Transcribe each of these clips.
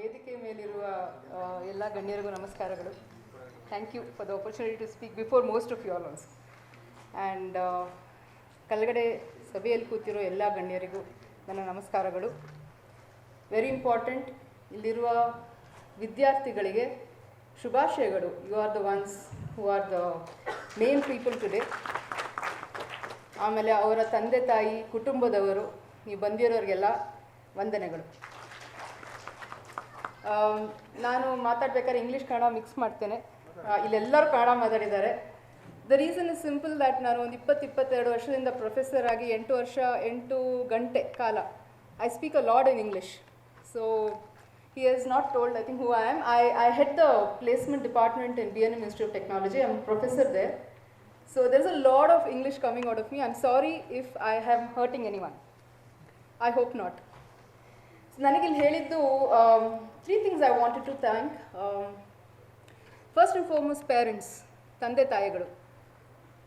ವೇದಿಕೆ ಮೇಲಿರುವ ಎಲ್ಲ ಗಣ್ಯರಿಗೂ ನಮಸ್ಕಾರಗಳು. Thank you for the opportunity to speak before most of you all also. And ಕೆಳಗಡೆ ಸಭೆಯಲ್ಲಿ ಕೂತಿರೋ ಎಲ್ಲ ಗಣ್ಯರಿಗೂ ನನ್ನ ನಮಸ್ಕಾರಗಳು. ವೆರಿ ಇಂಪಾರ್ಟೆಂಟ್, ಇಲ್ಲಿರುವ ವಿದ್ಯಾರ್ಥಿಗಳಿಗೆ ಶುಭಾಶಯಗಳು. You are the ones who are the main people today. ಆಮೇಲೆ ಅವರ ತಂದೆ ತಾಯಿ, ಕುಟುಂಬದವರು, ನೀವು ಬಂದಿರೋರಿಗೆಲ್ಲ ವಂದನೆಗಳು. ನಾನು ಮಾತಾಡ್ಬೇಕಾದ್ರೆ ಇಂಗ್ಲೀಷ್ ಕನ್ನಡ ಮಿಕ್ಸ್ ಮಾಡ್ತೇನೆ. ಇಲ್ಲೆಲ್ಲರೂ ಕನ್ನಡ ಮಾತಾಡಿದ್ದಾರೆ. The reason is simple that ನಾನು ಒಂದು 22 ವರ್ಷದಿಂದ ಪ್ರೊಫೆಸರ್ ಆಗಿ 8 ಗಂಟೆ ಕಾಲ I speak a lot in English. So he has not told, I think, who I am. I head the placement department in BNM Institute of Technology. I'm a professor there. So there's a lot of English coming out of me. I'm sorry if I am hurting anyone. I hope not. So ನನಗಿಲ್ಲಿ ಹೇಳಿದ್ದು 3 things I wanted to thank. First and foremost, parents, ತಂದೆ ತಾಯಿಗಳು.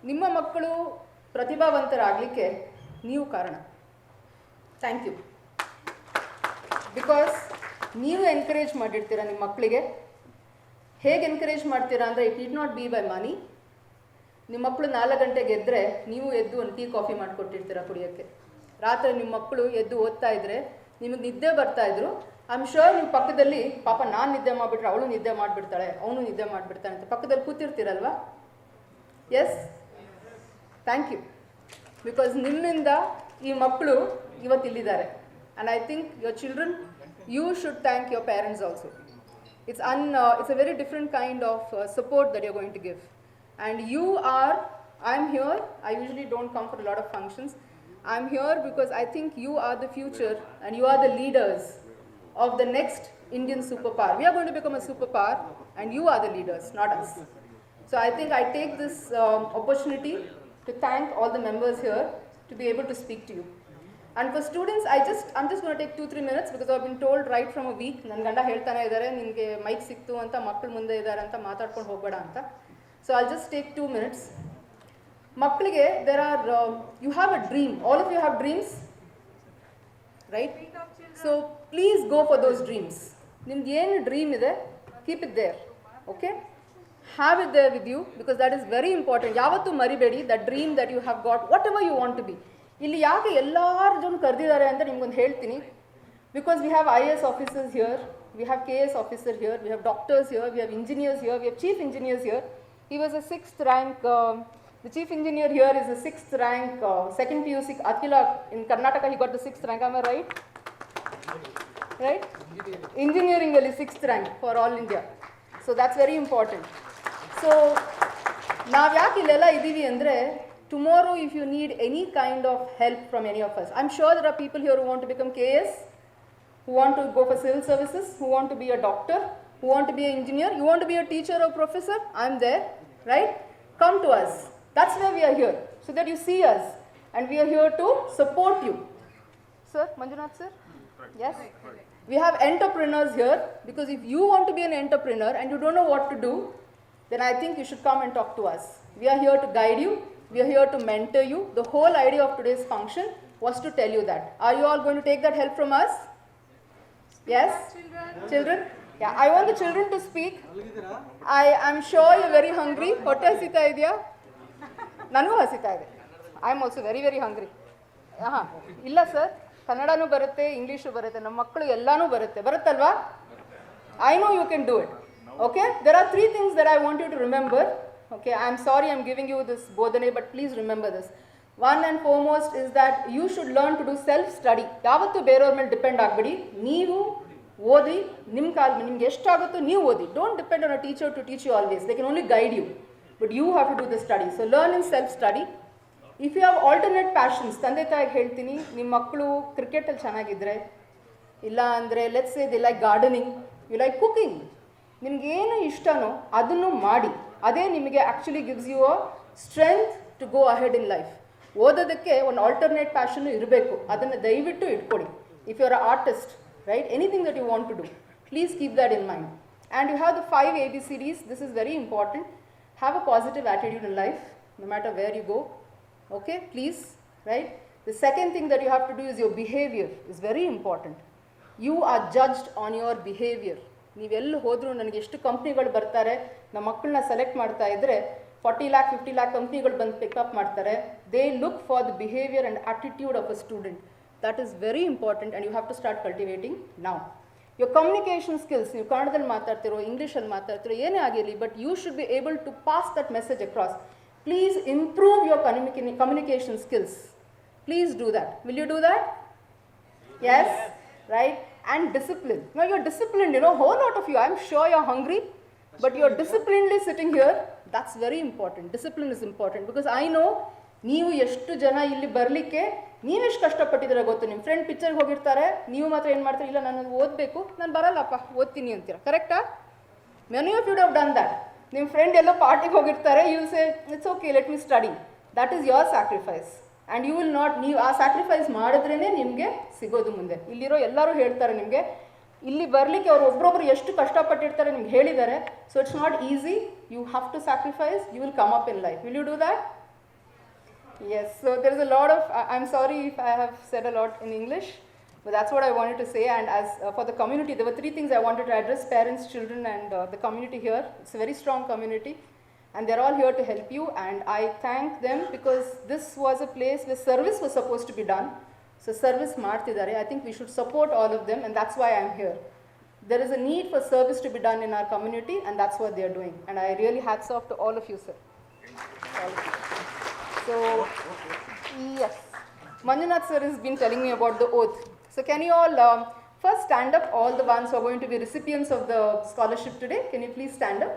ನಿಮ್ಮ ಮಕ್ಕಳು ಪ್ರತಿಭಾವಂತರಾಗಲಿಕ್ಕೆ ನೀವು ಕಾರಣ. Thank you. Because ನೀವು encourage ಮಾಡಿರ್ತೀರ ನಿಮ್ಮ ಮಕ್ಕಳಿಗೆ. ಹೇಗೆ ಎನ್ಕರೇಜ್ ಮಾಡ್ತೀರಾ ಅಂದರೆ, it need not be by money. ನಿಮ್ಮ ಮಕ್ಕಳು 4 ಗಂಟೆಗೆ ಎದ್ದರೆ ನೀವು ಎದ್ದು ಒಂದು ಟೀ ಕಾಫಿ ಮಾಡಿಕೊಟ್ಟಿರ್ತೀರ ಕುಡಿಯೋಕ್ಕೆ. ರಾತ್ರಿ ನಿಮ್ಮ ಮಕ್ಕಳು ಎದ್ದು ಓದ್ತಾ ಇದ್ದರೆ ನಿಮಗೆ ನಿದ್ದೆ ಬರ್ತಾಯಿದ್ರು, ಐ ಆಮ್ ಶ್ಯೂರ್ ನೀವು ಪಕ್ಕದಲ್ಲಿ, ಪಾಪ ನಾನು ನಿದ್ದೆ ಮಾಡಿಬಿಟ್ರೆ ಅವಳು ನಿದ್ದೆ ಮಾಡಿಬಿಡ್ತಾಳೆ, ಅವನು ನಿದ್ದೆ ಮಾಡಿಬಿಡ್ತಾನೆ ಅಂತ ಪಕ್ಕದಲ್ಲಿ ಕೂತಿರ್ತೀರಲ್ವಾ? Yes, thank you. ಬಿಕಾಸ್ ನಿಮ್ಮಿಂದ ಈ ಮಕ್ಕಳು ಇವತ್ತಿಲ್ಲಿದ್ದಾರೆ. And I think your children, you should thank your parents also. It's a very different kind of support that you're going to give. And I'm here, I usually don't come for a lot of functions. I'm here because I think you are the future and you are the leaders of the next Indian superpower. We are going to become a superpower and you are the leaders, not us. So I think I take this opportunity to thank all the members here to be able to speak to you. And for students, I'm just going to take 2-3 minutes because I've been told right from a week, ನನ್ನ ಗಂಡ ಹೇಳ್ತಾನೆ ಇದ್ದಾರೆ, ನಿನಗೆ mic ಸಿಕ್ತು ಅಂತ, ಮಕ್ಕಳು ಮುಂದೆ ಇದ್ದಾರೆ ಅಂತ ಮಾತಾಡ್ಕೊಂಡು ಹೋಗಬೇಡ ಅಂತ. So I'll just take 2 minutes. ಮಕ್ಕಳಿಗೆ you have a dream. All of you have dreams, right? So please go for those dreams. ನಿಮ್ದು ಏನು ಡ್ರೀಮ್ ಇದೆ, keep it there, okay? Have it there with you because that is very important. ಯಾವತ್ತೂ ಮರಿಬೇಡಿ that dream that you have got, whatever you want to be. ಇಲ್ಲಿ ಯಾಕೆ ಎಲ್ಲರ ಜನ ಕರೆದಿದ್ದಾರೆ ಅಂತ ನಿಮ್ಗೊಂದು ಹೇಳ್ತೀನಿ. Because we have IAS officers here, we have KS officer here, we have doctors here, we have engineers here, we have chief engineers here. He was a 6th rank, the chief engineer here is a 6th rank, second PUC Akila in Karnataka, he got the 6th rank, am I right? Right? Engineering ಅಲ್ಲಿ 6th rank for all India. So that's very important. So ನಾವು ಯಾಕೆ ಇಲ್ಲೆಲ್ಲ ಇದ್ದೀವಿ ಅಂದರೆ, tomorrow if you need any kind of help from any of us, I'm sure there are people here who want to become KS, who want to go for civil services, who want to be a doctor, who want to be an engineer, you want to be a teacher or professor, I'm there, right? Come to us. That's why we are here, so that you see us and we are here to support you. Sir, Manjunath sir? Yes? We have entrepreneurs here because if you want to be an entrepreneur and you don't know what to do, then I think you should come and talk to us. We are here to guide you. We are here to mentor you. The whole idea of today's function was to tell you that. Are you all going to take that help from us? Yes? Children? Yeah, I want the children to speak. I'm sure you're very hungry. Hotte hasita idya? Nanu hasita ide. I'm also very, very hungry. Illa sir, kannadanu barutte, Englishu barutte, ನಮ್ಮ ಮಕ್ಕಳು ಎಲ್ಲಾನು ಬರುತ್ತಲ್ವಾ? I know you can do it. Okay? There are 3 things that I want you to remember. Okay, I'm sorry I'm giving you this bodhane, but please remember this. One and foremost is that you should learn to do self-study. ಯಾವತ್ತೂ ಬೇರೆಯವ್ರ ಮೇಲೆ depend ಆಗಬೇಡಿ. ನೀವು ಓದಿ, ನಿಮ್ಮ ನಿಮ್ಗೆ ಎಷ್ಟಾಗುತ್ತೋ ನೀವು ಓದಿ. Don't depend on a teacher to teach you always. They can only guide you, but you have to do the study. So learn in self study. If you have alternate passions, ತಂದೆ ತಾಯಿಗೆ ಹೇಳ್ತೀನಿ, ನಿಮ್ಮ ಮಕ್ಕಳು ಕ್ರಿಕೆಟಲ್ಲಿ ಚೆನ್ನಾಗಿದ್ದರೆ, ಇಲ್ಲ ಅಂದರೆ let's say they like gardening, you like cooking, ನಿಮಗೇನು ಇಷ್ಟನೋ ಅದನ್ನು ಮಾಡಿ. ಅದೇ ನಿಮಗೆ actually gives you a strength to go ahead in life. ಓದೋದಕ್ಕೆ ಒಂದು ಆಲ್ಟರ್ನೇಟ್ ಪ್ಯಾಷನ್ನು ಇರಬೇಕು, ಅದನ್ನು ದಯವಿಟ್ಟು ಇಟ್ಕೊಡಿ. If you are a artist, right, anything that you want to do, please keep that in mind. And you have the 5 ABCDs. This is very important. Have a positive attitude in life, no matter where you go. Okay, please, right? The second thing that you have to do is your behavior is very important. You are judged on your behaviour. ನೀವೆಲ್ಲಿ ಹೋದರೂ ನನಗೆ ಎಷ್ಟು ಕಂಪ್ನಿಗಳು ಬರ್ತಾರೆ, ನಮ್ಮ ಮಕ್ಕಳನ್ನ select ಮಾಡ್ತಾ ಇದ್ದರೆ 40 lakh 50 lakh ಕಂಪ್ನಿಗಳು ಬಂದು ಪಿಕಪ್ ಮಾಡ್ತಾರೆ. They look for the behaviour and attitude of a student. That is very important and you have to start cultivating ನಾವು. ಯೋರ್ ಕಮ್ಯುನಿಕೇಷನ್ ಸ್ಕಿಲ್ಸ್, ನೀವು ಕನ್ನಡದಲ್ಲಿ ಮಾತಾಡ್ತಿರೋ, ಇಂಗ್ಲೀಷಲ್ಲಿ ಮಾತಾಡ್ತಿರೋ, ಏನೇ ಆಗಿರಲಿ, but you should be able to pass that message across. Please improve your communication skills. Please do that. Will you do that? Yes? Right? And discipline. Now you're disciplined, you know, whole lot of you. I'm sure you're hungry, but you're disciplinedly sitting here. That's very important. Discipline is important because I know ನೀವು ಎಷ್ಟು ಜನ ಇಲ್ಲಿ ಬರಲಿಕ್ಕೆ ನೀವೆಷ್ಟು ಕಷ್ಟಪಟ್ಟಿದ್ದೀರ ಗೊತ್ತು. ನಿಮ್ಮ friend ಪಿಕ್ಚರ್ಗೆ ಹೋಗಿರ್ತಾರೆ, ನೀವು ಮಾತ್ರ ಏನು ಮಾಡ್ತೀರಿ, ಇಲ್ಲ ನಾನು ಓದಬೇಕು, ನಾನು ಬರಲ್ಲಪ್ಪ ಓದ್ತೀನಿ ಅಂತೀರ. ಕರೆಕ್ಟಾ? Many of you have done that. ನಿಮ್ಮ ಫ್ರೆಂಡ್ ಎಲ್ಲೋ ಪಾರ್ಟಿಗೆ ಹೋಗಿರ್ತಾರೆ, you say it's okay, let me study. That is your sacrifice. And you will not, ನೀವು ಆ ಸ್ಯಾಕ್ರಿಫೈಸ್ ಮಾಡಿದ್ರೇ ನಿಮಗೆ ಸಿಗೋದು ಮುಂದೆ. ಇಲ್ಲಿರೋ ಎಲ್ಲರೂ ಹೇಳ್ತಾರೆ ನಿಮಗೆ, ಇಲ್ಲಿ ಬರಲಿಕ್ಕೆ ಅವರು ಒಬ್ಬರೊಬ್ರು ಎಷ್ಟು ಕಷ್ಟಪಟ್ಟಿರ್ತಾರೆ ನಿಮ್ಗೆ ಹೇಳಿದ್ದಾರೆ. So it's not easy, you have to sacrifice, you will come up in life. Will you do that? Yes, so there is a lot of, I'm sorry if I have said a lot in English, but that's what I wanted to say. And as for the community, there were 3 things I wanted to address: parents, children, and the community here. It's a very strong community. And they're all here to help you, and I thank them because this was a place where service was supposed to be done. So service ಮಾಡ್ತಿದ್ದಾರೆ. I think we should support all of them, and that's why I'm here. There is a need for service to be done in our community, and that's what they're doing. And I really hats off to all of you, sir. All of you. So, yes, Manjunath sir has been telling me about the oath. So can you all first stand up, all the ones who are going to be recipients of the scholarship today? Can you please stand up?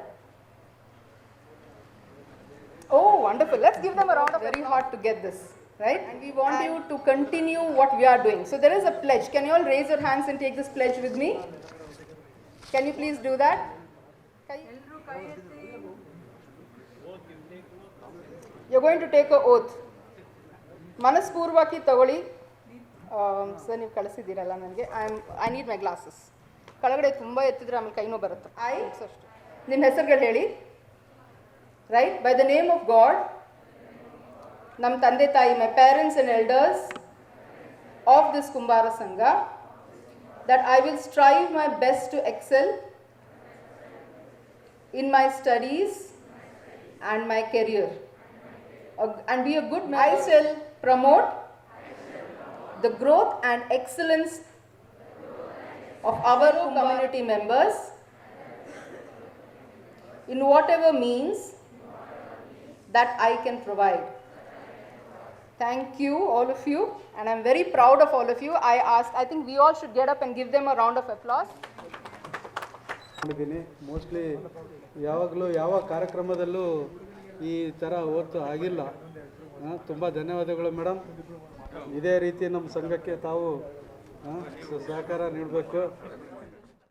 Oh, wonderful. Let's give them a round of applause. Very hard to get this, right? And we want you to continue what we are doing. So there is a pledge. Can you all raise your hands and take this pledge with me? Can you please do that? You're going to take an oath. ಮನಸ್ಪೂರ್ವಕಿ ತಗೊಳ್ಳಿ. Sir ನೀವು ಕಳಿಸಿದ್ದೀರಲ್ಲ ನನಗೆ, I need my glasses. ಕೆಳಗಡೆ ತುಂಬ ಎತ್ತಿದ್ರೆ ಆಮೇಲೆ ಕೈನೋ ಬರುತ್ತೆ. ನಿಮ್ಮ ಹೆಸರುಗಳು ಹೇಳಿ. Right? By the name of God, ನಮ್ಮ ತಂದೆ ತಾಯಿ, my parents and elders of this Kumbara Sangha, that I will strive my best to excel in my studies and my career, and be a good member. I shall promote the growth and excellence of our community members in whatever means that I can provide. Thank you, all of you, and I'm very proud of all of you. I think we all should get up and give them a round of applause. Mostly ಯಾವಾಗಲೂ ಯಾವ ಕಾರ್ಯಕ್ರಮದಲ್ಲೂ ಈ ಥರ ಓದ್ತು ಆಗಿಲ್ಲ. ತುಂಬ ಧನ್ಯವಾದಗಳು madam. ಇದೇ ರೀತಿ ನಮ್ಮ ಸಂಘಕ್ಕೆ ತಾವು ಸಹಕಾರ ನೀಡಬೇಕು.